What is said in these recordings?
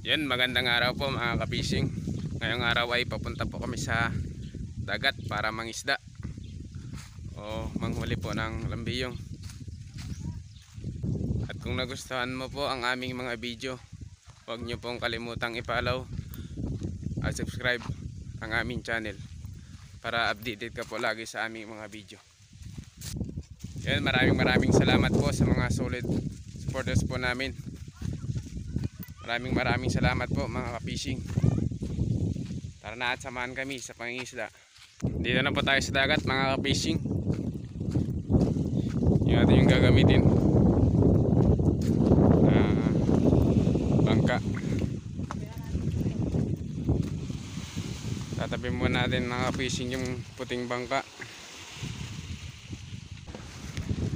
Yan, magandang araw po mga ka-fishing. Ngayong araw ay papunta po kami sa dagat para mangisda o manghuli po ng lambiyong. At kung nagustuhan mo po ang aming mga video, huwag nyo pong kalimutang i-follow at subscribe ang aming channel para updated ka po lagi sa aming mga video. Yan, maraming salamat po sa mga solid supporters po namin. Maraming salamat po mga ka-fishing. Tara na at samahan kami sa pangingisda. Dito na po tayo sa dagat mga ka-fishing. Yung ating yung gagamitin bangka. Tatabi muna natin mga ka-fishing yung puting bangka.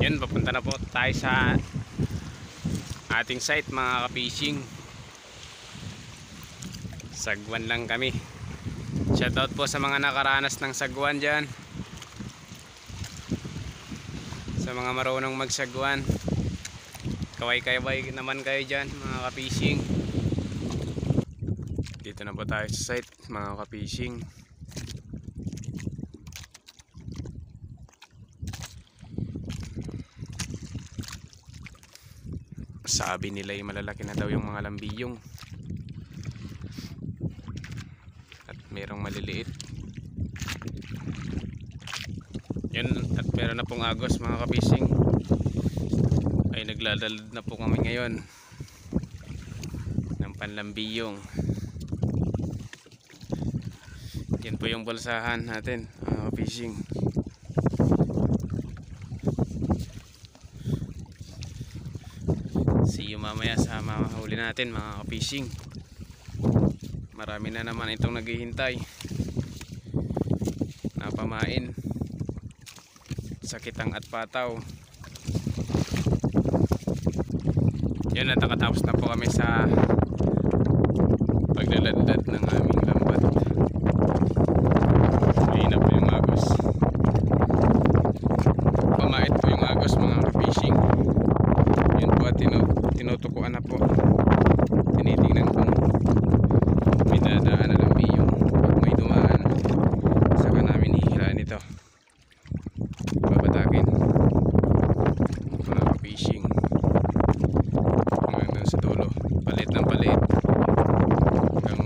Yan, papunta na po tayo sa ating site mga ka-fishing. Sagwan lang kami. Shoutout po sa mga nakaranas ng sagwan dyan, sa mga marunong magsagwan. Kaway-kaway naman kayo dyan mga ka-fishing. Dito na po tayo sa site mga ka-fishing. Sabi nila ay malalaki na daw yung mga lambiyong at merong maliliit. Yan, at meron na pong agos mga ka-fishing. Ay nagladalad na po kami ngayon ng panlambiyong. Yan po yung bulsahan natin mga ka-fishing. See you mamaya sa mahuli natin mga ka-fishing. Marami na naman itong naghihintay na pamain sa kitang at pataw. Yan, at nakatapos na po kami sa paglaladlad ng aming lambat. Ayun na po yung agos. Pamait po yung agos mga ka-fishing. Yun po at tinutukuan na po. Tinitingnan kung may dadaan na lambiyong. Pag may dumaan, saka namin hihilaan ito. Babatakin mga ka-fishing hanggang sa dulo. Palit ng palit hanggang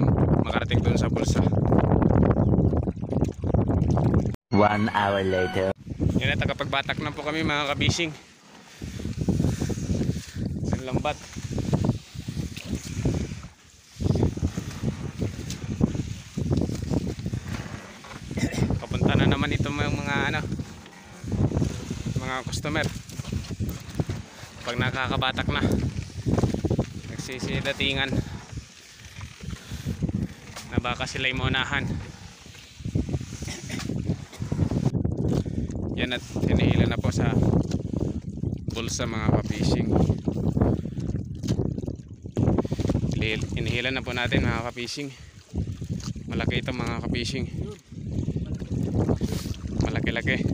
makarating doon sa bulsa. 1 hour later. Yan, at nakapagbatak na po kami mga ka-fishing. Ang lambat. Papunta na naman ito mga mga customer. Pag nakakabatak na, nagsisidatingan na baka sila'y maunahan. Yan, at hinihila na po sa bulsa mga ka-fishing. Hinihila na po natin mga ka-fishing. Malaki ito mga ka-fishing. Malaki-laki.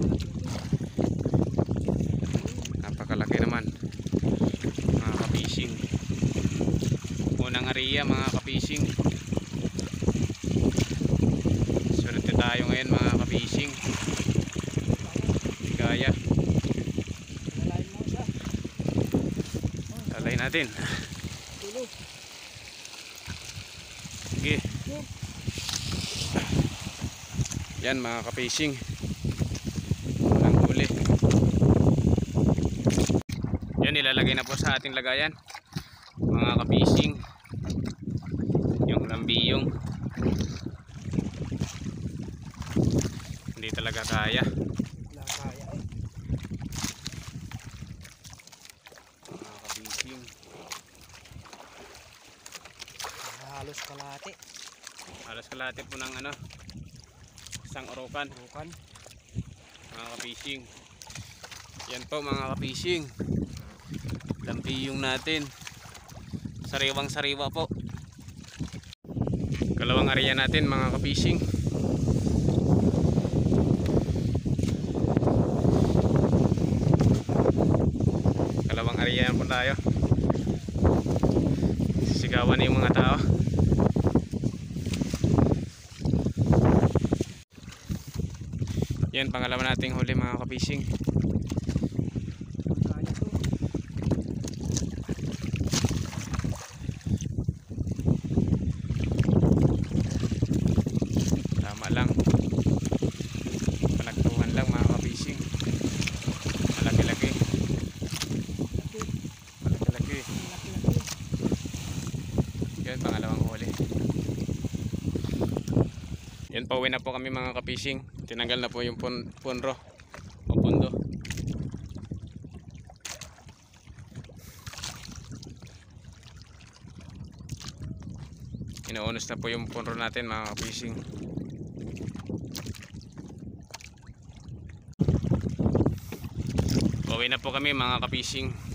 Napakalaki naman mga ka-fishing. Unang area mga ka-fishing. Swerte tayo ngayon mga ka-fishing. Gaya. Talay natin. Sige. Yan mga ka-fishing. Ang huli. Yan, ilalagay na po sa ating lagayan mga ka-fishing yung lambiyong. Hindi talaga kaya. Mga ka-fishing. Halos kalahati po ng isang orokan mga ka-fishing. Yan po mga ka-fishing, lambiyong natin, sariwang sariwa po. Kalawang area natin mga ka-fishing. Kalawang area po tayo. Sisigawan na yung mga tao. Yan, pangalawa nating huli mga ka-fishing. Tama lang. Panagtuhan lang mga ka-fishing. Malaki-laki. Malaki-laki. Yan, pangalawang huli. Yan, pauwi na po kami mga ka-fishing. Tinanggal na po yung punro o pundo. Inuunos na po yung punro natin mga ka-fishing. Pauwi na po kami mga ka-fishing.